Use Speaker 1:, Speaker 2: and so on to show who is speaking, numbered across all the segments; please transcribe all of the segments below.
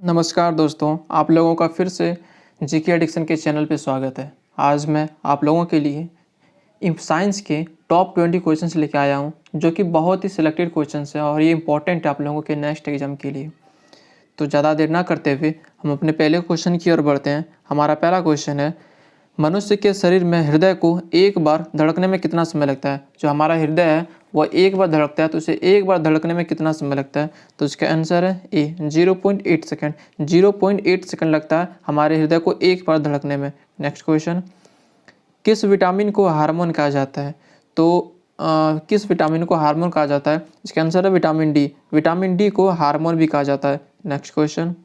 Speaker 1: नमस्कार दोस्तों, आप लोगों का फिर से जीके एडिक्शन के चैनल पे स्वागत है। आज मैं आप लोगों के लिए साइंस के टॉप 20 क्वेश्चंस लेके आया हूँ, जो कि बहुत ही सिलेक्टेड क्वेश्चंस हैं और ये इंपॉर्टेंट है आप लोगों के नेक्स्ट एग्जाम के लिए। तो ज़्यादा देर ना करते हुए हम अपने पहले क्वेश्चन की ओर बढ़ते हैं। हमारा पहला क्वेश्चन है, मनुष्य के शरीर में हृदय को एक बार धड़कने में कितना समय लगता है। जो हमारा हृदय है वह एक बार धड़कता है, तो उसे एक बार धड़कने में कितना समय लगता है। तो इसका आंसर है ए 0.8 सेकेंड। 0.8 सेकेंड लगता है हमारे हृदय को एक बार धड़कने में। नेक्स्ट क्वेश्चन, किस विटामिन को हार्मोन कहा जाता है। तो किस विटामिन को हार्मोन कहा जाता है। इसका आंसर है विटामिन डी। विटामिन डी को हार्मोन भी कहा जाता है। नेक्स्ट क्वेश्चन,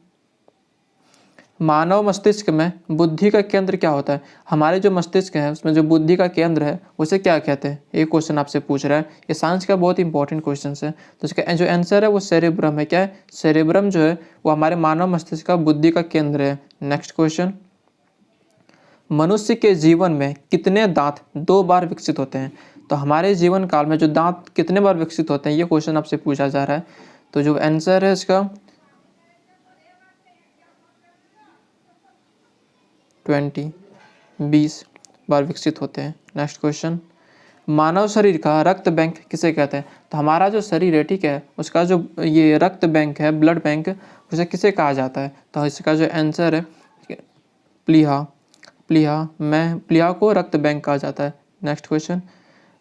Speaker 1: मानव मस्तिष्क में बुद्धि का केंद्र क्या होता है। हमारे जो मस्तिष्क है उसमें जो बुद्धि का केंद्र है उसे क्या कहते हैं। ये क्वेश्चन आपसे पूछ रहा है। ये साइंस का बहुत इंपॉर्टेंट क्वेश्चन है। तो इसका जो आंसर है वो सेरेब्रम है। क्या है? सेरेब्रम जो है वो हमारे मानव मस्तिष्क का बुद्धि का केंद्र है। नेक्स्ट क्वेश्चन, मनुष्य के जीवन में कितने दांत 2 बार विकसित होते हैं। तो हमारे जीवन काल में जो दांत कितने बार विकसित होते हैं, ये क्वेश्चन आपसे पूछा जा रहा है। तो जो आंसर है इसका 20 बार विकसित होते हैं। नेक्स्ट क्वेश्चन, मानव शरीर का रक्त बैंक किसे कहते हैं। तो हमारा जो शरीर है, ठीक है, उसका जो ये रक्त बैंक है, ब्लड बैंक, उसे किसे कहा जाता है। तो इसका जो आंसर है प्लीहा। प्लीहा को रक्त बैंक कहा जाता है। नेक्स्ट क्वेश्चन,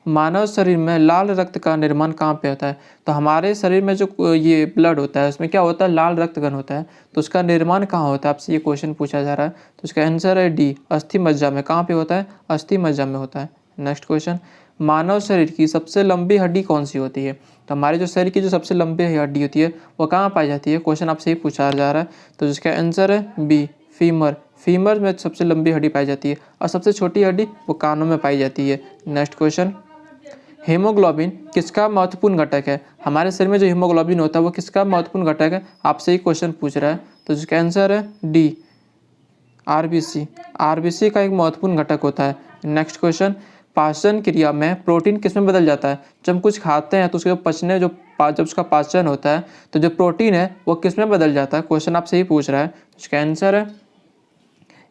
Speaker 1: मानव शरीर में लाल रक्त का निर्माण कहाँ पे होता है। तो हमारे शरीर में जो ये ब्लड होता है उसमें क्या होता है, लाल रक्त कण होता है। तो उसका निर्माण कहाँ होता है, आपसे ये क्वेश्चन पूछा जा रहा है। तो इसका आंसर है डी, अस्थि मज्जा में। कहाँ पे होता है? अस्थि मज्जा में होता है। नेक्स्ट क्वेश्चन, मानव शरीर की सबसे लंबी हड्डी कौन सी होती है। तो हमारे जो शरीर की जो सबसे लंबी हड्डी होती है वो कहाँ पाई जाती है। क्वेश्चन आपसे ही पूछा जा रहा है। तो जिसका आंसर है बी, फीमर। फीमर में सबसे लंबी हड्डी पाई जाती है और सबसे छोटी हड्डी वो कानों में पाई जाती है। नेक्स्ट क्वेश्चन, हीमोग्लोबिन किसका महत्वपूर्ण घटक है। हमारे शरीर में जो हीमोग्लोबिन होता है वो किसका महत्वपूर्ण घटक है, आपसे ही क्वेश्चन पूछ रहा है। तो जिसका आंसर है डी, आरबीसी। आरबीसी का एक महत्वपूर्ण घटक होता है। नेक्स्ट क्वेश्चन, पाचन क्रिया में प्रोटीन किसमें बदल जाता है। जब हम कुछ खाते हैं तो उसके पचने जब उसका पाचन होता है तो जो प्रोटीन है वो किसमें बदल जाता है। क्वेश्चन आपसे ही पूछ रहा है। इसका आंसर है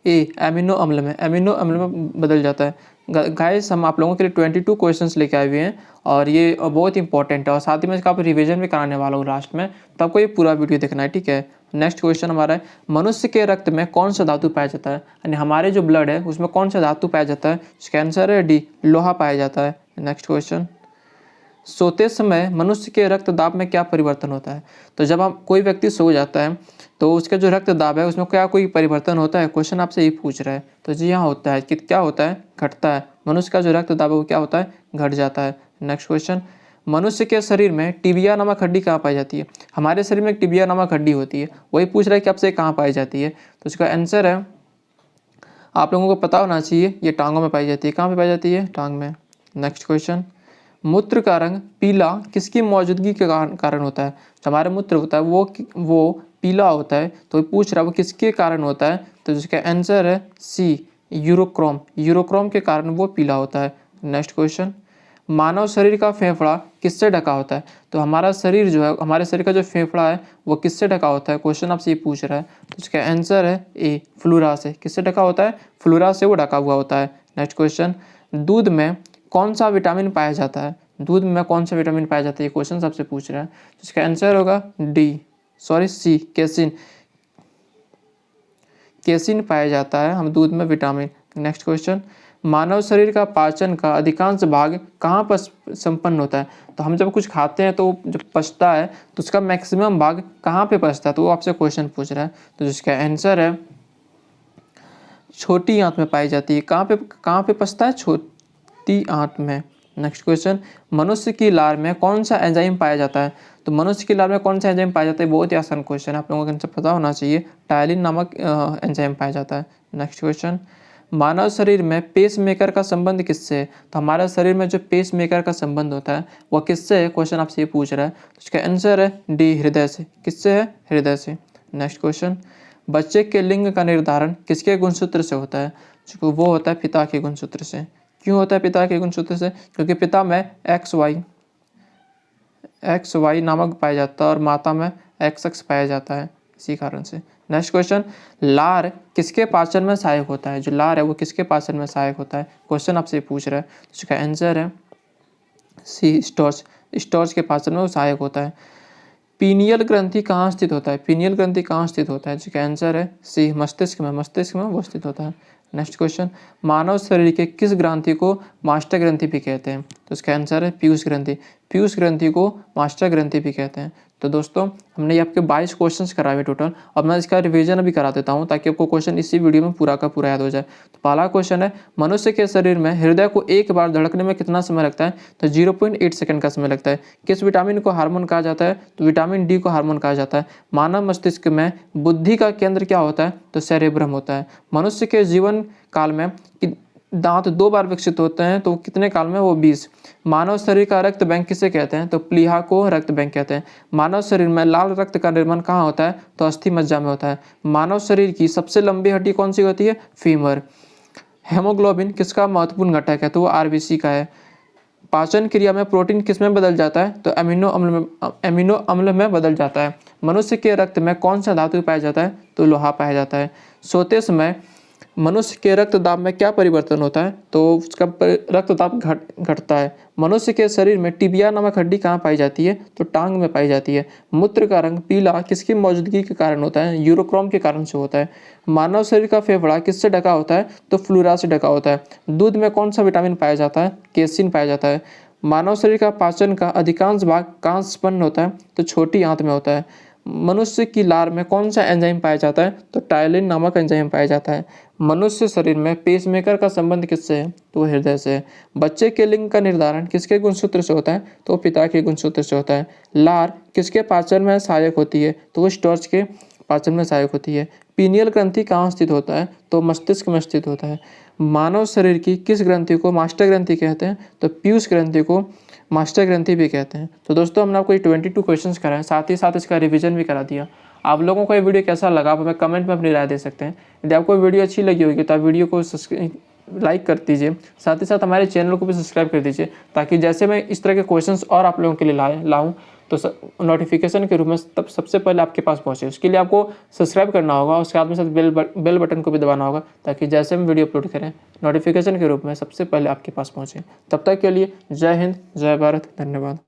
Speaker 1: ए, एमिनो अम्ल में। एमिनो अम्ल में बदल जाता है। गाइस, हम आप लोगों के लिए 22 क्वेश्चंस लेके आए हुए हैं और ये बहुत इंपॉर्टेंट है और साथ ही में इसका आप रिवीजन भी कराने वाला हूँ लास्ट में, तो आपको ये पूरा वीडियो देखना है, ठीक है। नेक्स्ट क्वेश्चन हमारा है, मनुष्य के रक्त में कौन सा धातु पाया जाता है। यानी हमारे जो ब्लड है उसमें कौन सा धातु पाया जाता है। इसका आंसर है डी, लोहा पाया जाता है। नेक्स्ट क्वेश्चन, सोते समय मनुष्य के रक्त दाब में क्या परिवर्तन होता है। तो जब हम कोई व्यक्ति सो जाता है तो उसका जो रक्त दाब है उसमें क्या कोई परिवर्तन होता है। क्वेश्चन आपसे ये पूछ रहा है। तो जी हाँ, होता है। कि क्या होता है? घटता है। मनुष्य का जो रक्त दाब है वो क्या होता है? घट जाता है। नेक्स्ट क्वेश्चन, मनुष्य के शरीर में टिबिया नामक हड्डी कहाँ पाई जाती है। हमारे शरीर में एक टिबिया नामक हड्डी होती है, वही पूछ रहा है कि आपसे कहाँ पाई जाती है। तो इसका आंसर है, आप लोगों को पता होना चाहिए, ये टांगों में पाई जाती है। कहाँ पे पाई जाती है? टांग में। नेक्स्ट क्वेश्चन, मूत्र का रंग पीला किसकी मौजूदगी के कारण होता है। जो हमारा मूत्र होता है वो पीला होता है, तो पूछ रहा है वो किसके कारण होता है। तो जिसका आंसर है सी, यूरोक्रोम। यूरोक्रोम के कारण वो पीला होता है। नेक्स्ट क्वेश्चन, मानव शरीर का फेफड़ा किससे ढका होता है। तो हमारा शरीर जो है, हमारे शरीर का जो फेफड़ा है वो किससे ढका होता है। क्वेश्चन आपसे ये पूछ रहा है। तो इसका आंसर है ए, फ्लूरा से। किससे ढका होता है? फ्लूरा से वो ढका हुआ होता है। नेक्स्ट क्वेश्चन, दूध में कौन सा विटामिन पाया जाता है। दूध में कौन सा विटामिन पाया जाता है, ये क्वेश्चन सबसे पूछ रहा है। तो इसका आंसर होगा सी, कैसिन। कैसिन पाया जाता है हम दूध में विटामिन। नेक्स्ट क्वेश्चन, मानव शरीर का पाचन का अधिकांश भाग कहाँ पर संपन्न होता है। तो हम जब कुछ खाते हैं तो जब पचता है तो उसका मैक्सिमम भाग कहाँ पे पचता है, तो वो आपसे क्वेश्चन पूछ रहा है। तो जिसका आंसर है छोटी आंत में पाई जाती है। कहाँ पे पचता है? छोटी आंत में। नेक्स्ट क्वेश्चन, मनुष्य की लार में कौन सा एंजाइम पाया जाता है। तो मनुष्य की लार में कौन सा एंजाइम पाया जाता है, बहुत ही आसान क्वेश्चन है, आप लोगों को इनसे पता होना चाहिए। टायलिन नामक एंजाइम पाया जाता है। नेक्स्ट क्वेश्चन, मानव शरीर में पेस मेकर का संबंध किससे है। तो हमारे शरीर में जो पेस मेकर का संबंध होता है वह किससे है। क्वेश्चन आपसे ये पूछ रहा है। तो इसका आंसर है डी, हृदय से। किससे है? हृदय से। नेक्स्ट क्वेश्चन, बच्चे के लिंग का निर्धारण किसके गुणसूत्र से होता है। वो होता है पिता के गुणसूत्र से। क्यों होता है पिता के गुणसूत्र से? क्योंकि पिता में XY नामक पाया जाता है और माता में XX पाया जाता है। इसी कारण से। नेक्स्ट क्वेश्चन, लार किसके पाचन में सहायक होता है? जो लार है वो किसके पाचन में सहायक होता है? क्वेश्चन आपसे पूछ रहा है, तो इसका आंसर है सी, स्टार्च। स्टार्च के पाचन में वो सहायक होता है। पीनियल ग्रंथि कहाँ स्थित होता है? पीनियल ग्रंथि कहाँ स्थित होता है? जिसका आंसर है सी, मस्तिष्क में। मस्तिष्क में वो स्थित होता है। नेक्स्ट क्वेश्चन, मानव शरीर के किस ग्रंथि को मास्टर ग्रंथि भी कहते हैं? तो इसका आंसर है पीयूष ग्रंथि। पीयूष ग्रंथि को मास्टर ग्रंथि भी कहते हैं। तो दोस्तों हमने ये आपके 22 क्वेश्चंस कराए हुए टोटल, और मैं इसका रिवीजन अभी करा देता हूँ ताकि आपको क्वेश्चन इसी वीडियो में पूरा का पूरा याद हो जाए। तो पहला क्वेश्चन है, मनुष्य के शरीर में हृदय को एक बार धड़कने में कितना समय लगता है? तो 0.8 सेकंड का समय लगता है। किस विटामिन को हार्मोन कहा जाता है? तो विटामिन डी को हार्मोन कहा जाता है। मानव मस्तिष्क में बुद्धि का केंद्र क्या होता है? तो सेरेब्रम होता है। मनुष्य के जीवन काल में दांत 2 बार विकसित होते हैं, तो कितने काल में? वो 20। मानव शरीर का रक्त बैंक किसे कहते हैं? तो प्लीहा को रक्त बैंक कहते हैं। मानव शरीर में लाल रक्त का निर्माण कहाँ होता है? तो अस्थि मज्जा में होता है। मानव शरीर की सबसे लंबी हड्डी कौन सी होती है? फीमर। हेमोग्लोबिन किसका महत्वपूर्ण घटक है? तो वो आरबीसी का है। पाचन क्रिया में प्रोटीन किस में बदल जाता है? तो अमीनो अम्ल में बदल जाता है। मनुष्य के रक्त में कौन सा धातु पाया जाता है? तो लोहा पाया जाता है। सोते समय मनुष्य के रक्तदाब में क्या परिवर्तन होता है? तो उसका रक्तदाब घटता है। मनुष्य के शरीर में टिबिया नामक हड्डी कहाँ पाई जाती है? तो टांग में पाई जाती है। मूत्र का रंग पीला किसकी मौजूदगी के कारण होता है? यूरोक्रोम के कारण से होता है। मानव शरीर का फेफड़ा किससे ढका होता है? तो फ्लूरा से ढका होता है। दूध में कौन सा विटामिन पाया जाता है? केसिन पाया जाता है। मानव शरीर का पाचन का अधिकांश भाग कहाँ से उत्पन्न होता है? तो छोटी आंत में होता है। मनुष्य की लार में कौन सा एंजाइम पाया जाता है? तो टायलिन नामक एंजाइम पाया जाता है। मनुष्य शरीर में पेसमेकर का संबंध किससे है? तो हृदय से है। बच्चे के लिंग का निर्धारण किसके गुणसूत्र से होता है? तो पिता के गुणसूत्र से होता है। लार किसके पाचन में सहायक होती है? तो वो स्टार्च के पाचन में सहायक होती है। पीनियल ग्रंथि कहाँ स्थित होता है? तो मस्तिष्क में स्थित होता है। मानव शरीर की किस ग्रंथि को मास्टर ग्रंथि कहते हैं? तो पीयूष ग्रंथि को मास्टर ग्रंथि भी कहते हैं। तो दोस्तों हमने आपको ये 22 क्वेश्चंस कराए, साथ ही साथ इसका रिवीजन भी करा दिया। आप लोगों को ये वीडियो कैसा लगा आप हमें कमेंट में अपनी राय दे सकते हैं। यदि आपको वीडियो अच्छी लगी होगी तो आप वीडियो को लाइक कर दीजिए, साथ ही साथ हमारे चैनल को भी सब्सक्राइब कर दीजिए, ताकि जैसे मैं इस तरह के क्वेश्चंस और आप लोगों के लिए लाऊं तो नोटिफिकेशन के रूप में तब सबसे पहले आपके पास पहुंचे। उसके लिए आपको सब्सक्राइब करना होगा, उसके साथ में साथ बेल बटन को भी दबाना होगा, ताकि जैसे हम वीडियो अपलोड करें नोटिफिकेशन के रूप में सबसे पहले आपके पास पहुंचे। तब तक के लिए जय हिंद, जय भारत, धन्यवाद।